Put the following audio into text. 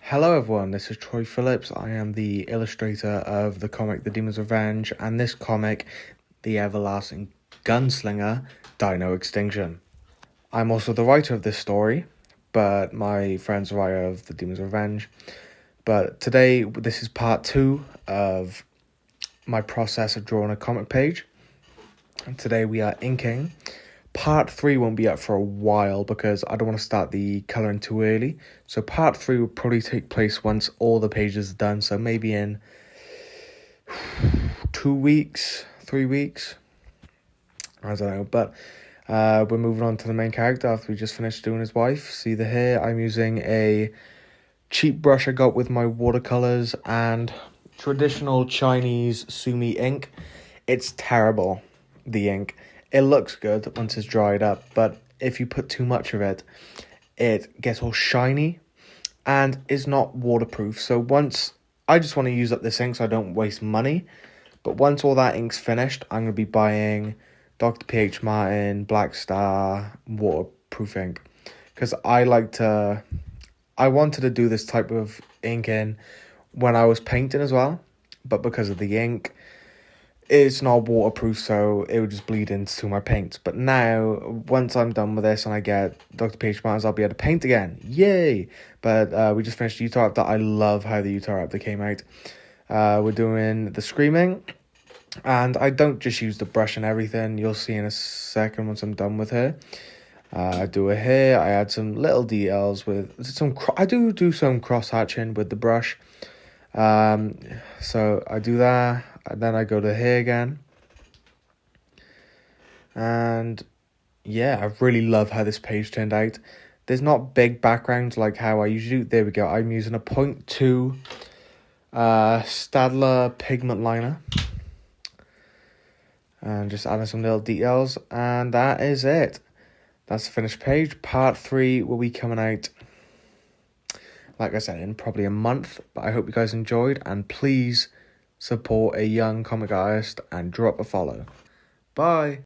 Hello everyone, this is Troy Phillips. I am the illustrator of the comic The Demon's Revenge and this comic, The Everlasting Gunslinger, Dino Extinction. I'm also the writer of this story, but my friend's the writer of The Demon's Revenge. But today, this is part 2 of my process of drawing a comic page. And today we are inking. Part 3 won't be up for a while because I don't want to start the colouring too early. So part 3 will probably take place once all the pages are done. So maybe in 2 weeks, 3 weeks. I don't know. But we're moving on to the main character after we just finished doing his wife. See the hair? I'm using a cheap brush I got with my watercolours and traditional Chinese Sumi ink. It's terrible, the ink. It looks good once it's dried up, but if you put too much of it, it gets all shiny and is not waterproof. So once, I just want to use up this ink so I don't waste money. But once all that ink's finished, I'm going to be buying Dr. P.H. Martin, Black Star, waterproof ink. Because I wanted to do this type of inking when I was painting as well. But because of the ink, it's not waterproof, so it would just bleed into my paints. But now, once I'm done with this and I get Dr. P.H. Martins, I'll be able to paint again. Yay! But we just finished Utah Raptor. I love how the Utah Raptor came out. We're doing the Screaming. And I don't just use the brush and everything. You'll see in a second once I'm done with her. I do her hair. I add some little details with some... I do some cross-hatching with the brush. So I do that. And then I go to here again. And yeah, I really love how this page turned out. There's not big backgrounds like how I usually do. There we go. I'm using a 0.2 Staedtler pigment liner. And just adding some little details. And that is it. That's the finished page. Part 3 will be coming out, like I said, in probably a month. But I hope you guys enjoyed. And please support a young comic artist and drop a follow. Bye.